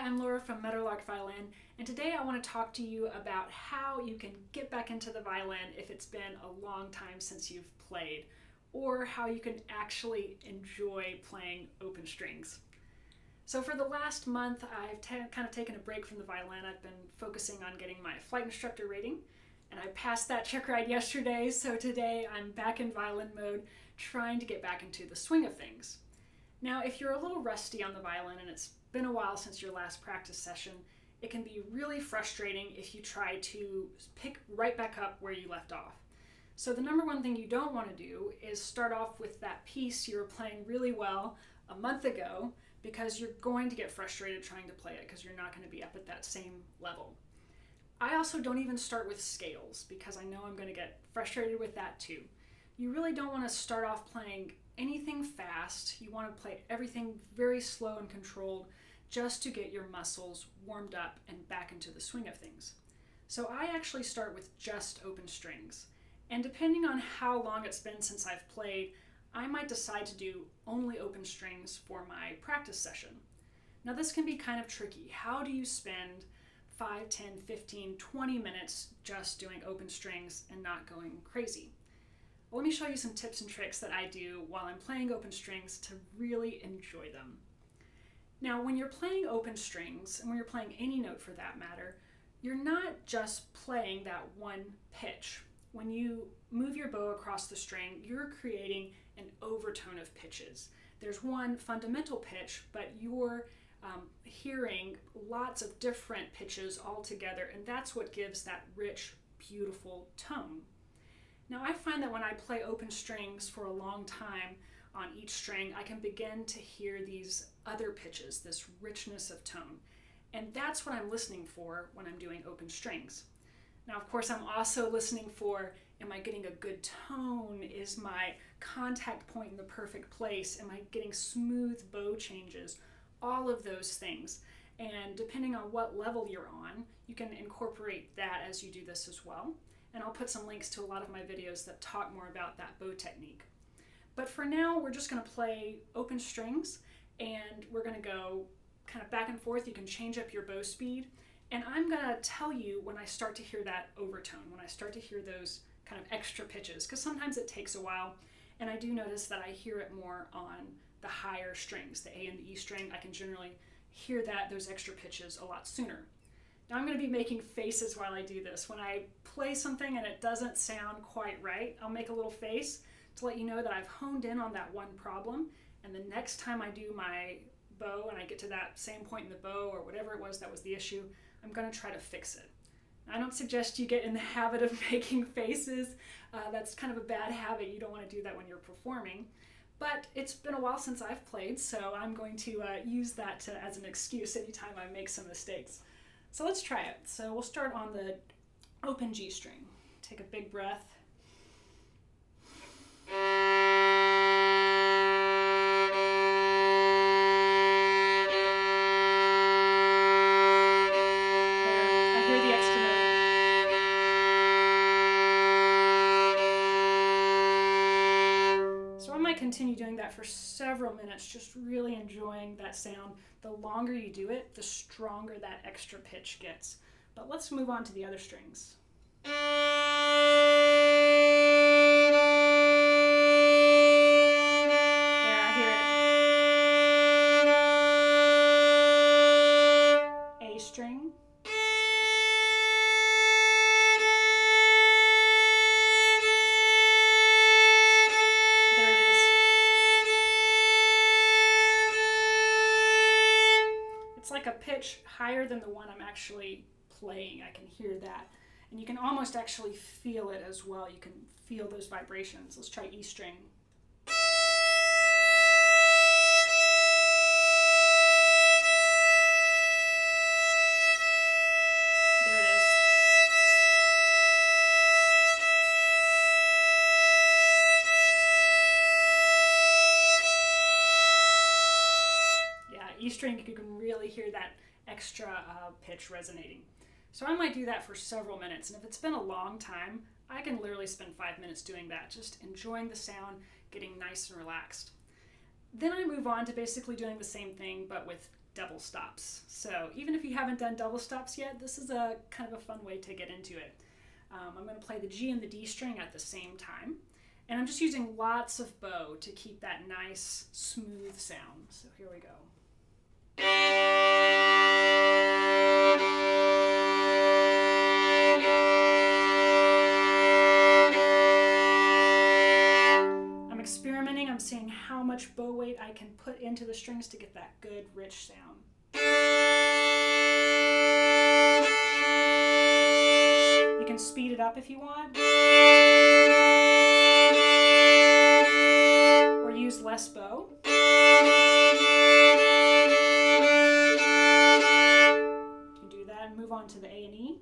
I'm Laura from Meadowlark Violin, and today I want to talk to you about how you can get back into the violin if it's been a long time since you've played, or how you can actually enjoy playing open strings. So for the last month, I've kind of taken a break from the violin. I've been focusing on getting my flight instructor rating, and I passed that check ride yesterday, so today I'm back in violin mode, trying to get back into the swing of things. Now, if you're a little rusty on the violin and it's been a while since your last practice session, it can be really frustrating if you try to pick right back up where you left off. So the number one thing you don't want to do is start off with that piece you were playing really well a month ago, because you're going to get frustrated trying to play it because you're not going to be up at that same level. I also don't even start with scales because I know I'm going to get frustrated with that too. You really don't want to start off playing anything fast. You want to play everything very slow and controlled just to get your muscles warmed up and back into the swing of things. So I actually start with just open strings. And depending on how long it's been since I've played, I might decide to do only open strings for my practice session. Now this can be kind of tricky. How do you spend 5, 10, 15, 20 minutes just doing open strings and not going crazy? Well, let me show you some tips and tricks that I do while I'm playing open strings to really enjoy them. Now, when you're playing open strings, and when you're playing any note for that matter, you're not just playing that one pitch. When you move your bow across the string, you're creating an overtone of pitches. There's one fundamental pitch, but you're hearing lots of different pitches all together, and that's what gives that rich, beautiful tone. Now, I find that when I play open strings for a long time on each string, I can begin to hear these other pitches, this richness of tone. And that's what I'm listening for when I'm doing open strings. Now, of course, I'm also listening for, am I getting a good tone? Is my contact point in the perfect place? Am I getting smooth bow changes? All of those things. And depending on what level you're on, you can incorporate that as you do this as well. And I'll put some links to a lot of my videos that talk more about that bow technique. But for now, we're just going to play open strings, and we're going to go kind of back and forth. You can change up your bow speed, and I'm going to tell you when I start to hear that overtone, when I start to hear those kind of extra pitches, because sometimes it takes a while, and I do notice that I hear it more on the higher strings, the A and the E string. I can generally hear those extra pitches a lot sooner. Now I'm going to be making faces while I do this. When I play something and it doesn't sound quite right, I'll make a little face to let you know that I've honed in on that one problem, and the next time I do my bow and I get to that same point in the bow or whatever it was that was the issue, I'm going to try to fix it. I don't suggest you get in the habit of making faces. That's kind of a bad habit. You don't want to do that when you're performing. But it's been a while since I've played, so I'm going to use that as an excuse anytime I make some mistakes. So let's try it. So we'll start on the open G string. Take a big breath. Continue doing that for several minutes, just really enjoying that sound. The longer you do it, the stronger that extra pitch gets. But let's move on to the other strings. There, I hear it. A string. Like a pitch higher than the one I'm actually playing. I can hear that. And you can almost actually feel it as well. You can feel those vibrations. Let's try E string. There it is. E string, you can really hear that extra pitch resonating. So I might do that for several minutes, and if it's been a long time, I can literally spend 5 minutes doing that, just enjoying the sound, getting nice and relaxed. Then I move on to basically doing the same thing, but with double stops. So even if you haven't done double stops yet, this is a kind of a fun way to get into it. I'm going to play the G and the D string at the same time. And I'm just using lots of bow to keep that nice, smooth sound. So here we go. I'm experimenting. I'm seeing how much bow weight I can put into the strings to get that good, rich sound. You can speed it up if you want. Or use less bow. You can do that and move on to the A and E.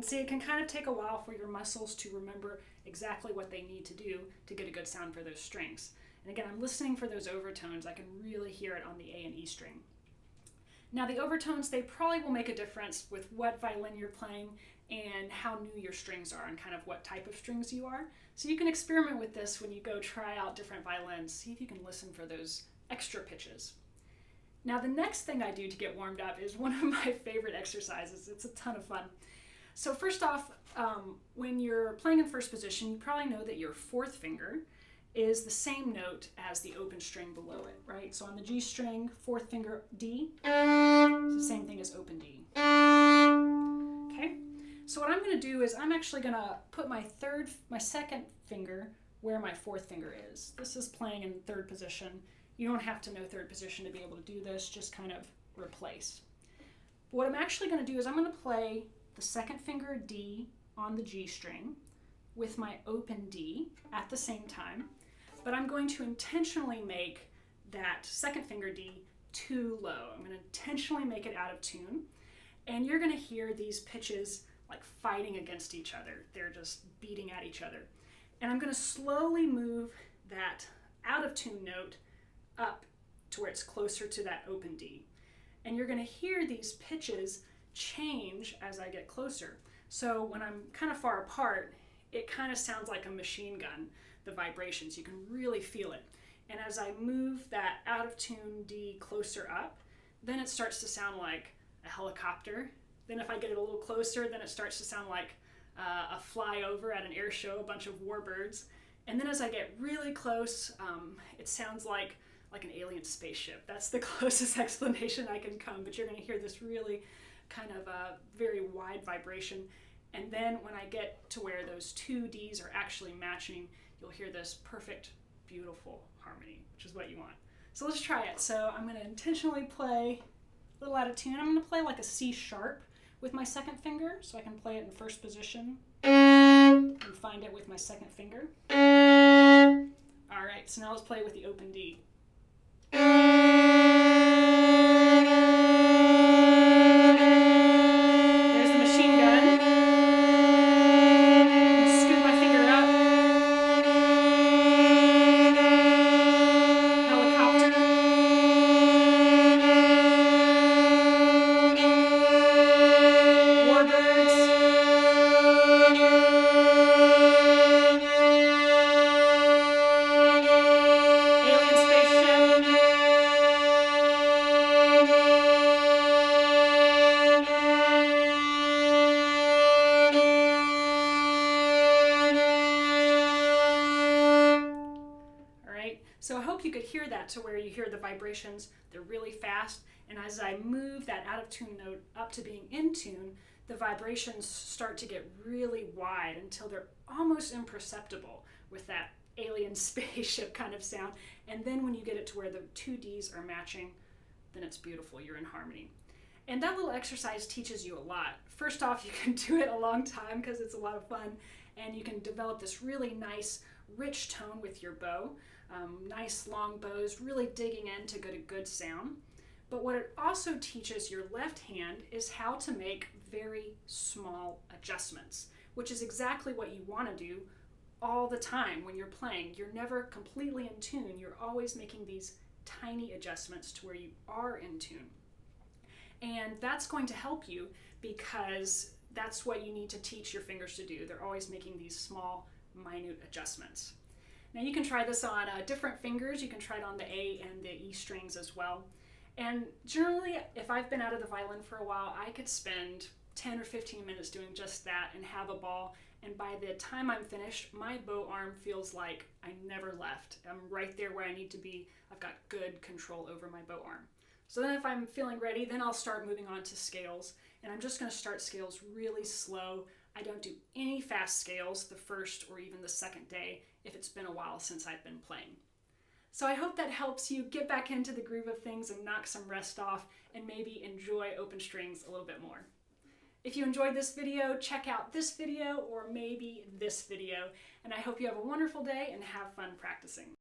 See, it can kind of take a while for your muscles to remember exactly what they need to do to get a good sound for those strings. And again, I'm listening for those overtones. I can really hear it on the A and E string. Now the overtones, they probably will make a difference with what violin you're playing and how new your strings are and kind of what type of strings you are. So you can experiment with this when you go try out different violins. See if you can listen for those extra pitches. Now the next thing I do to get warmed up is one of my favorite exercises. It's a ton of fun. So first off, when you're playing in first position, you probably know that your fourth finger is the same note as the open string below it, right? So on the G string, fourth finger D, it's the same thing as open D. Okay? So what I'm going to do is I'm actually going to put my second finger where my fourth finger is. This is playing in third position. You don't have to know third position to be able to do this, just kind of replace. But what I'm actually going to do is I'm going to play the second finger D on the G string with my open D at the same time, but I'm going to intentionally make that second finger D too low. I'm going to intentionally make it out of tune, and you're going to hear these pitches like fighting against each other. They're just beating at each other. And I'm going to slowly move that out of tune note up to where it's closer to that open D. And you're going to hear these pitches change as I get closer. So when I'm kind of far apart, it kind of sounds like a machine gun, the vibrations. You can really feel it. And as I move that out of tune D closer up, then it starts to sound like a helicopter. Then if I get it a little closer, then it starts to sound like a flyover at an air show, a bunch of warbirds. And then as I get really close, it sounds like an alien spaceship. That's the closest explanation I can come, but you're going to hear this really kind of a very wide vibration. And then when I get to where those two Ds are actually matching, you'll hear this perfect, beautiful harmony, which is what you want. So let's try it. So I'm going to intentionally play a little out of tune. I'm going to play like a C sharp with my second finger, so I can play it in first position and find it with my second finger. All right, so now let's play with the open D. So I hope you could hear that to where you hear the vibrations, they're really fast, and as I move that out of tune note up to being in tune, the vibrations start to get really wide until they're almost imperceptible with that alien spaceship kind of sound. And then when you get it to where the two Ds are matching, then it's beautiful, you're in harmony. And that little exercise teaches you a lot. First off, you can do it a long time because it's a lot of fun, and you can develop this really nice, rich tone with your bow. Nice long bows, really digging in to get a good sound. But what it also teaches your left hand is how to make very small adjustments, which is exactly what you want to do all the time when you're playing. You're never completely in tune. You're always making these tiny adjustments to where you are in tune. And that's going to help you because that's what you need to teach your fingers to do. They're always making these small, minute adjustments. Now you can try this on different fingers. You can try it on the A and the E strings as well. And generally, if I've been out of the violin for a while, I could spend 10 or 15 minutes doing just that and have a ball. And by the time I'm finished, my bow arm feels like I never left. I'm right there where I need to be. I've got good control over my bow arm. So then if I'm feeling ready, then I'll start moving on to scales. And I'm just going to start scales really slow. I don't do any fast scales the first or even the second day if it's been a while since I've been playing. So I hope that helps you get back into the groove of things and knock some rest off and maybe enjoy open strings a little bit more. If you enjoyed this video, check out this video or maybe this video. And I hope you have a wonderful day and have fun practicing.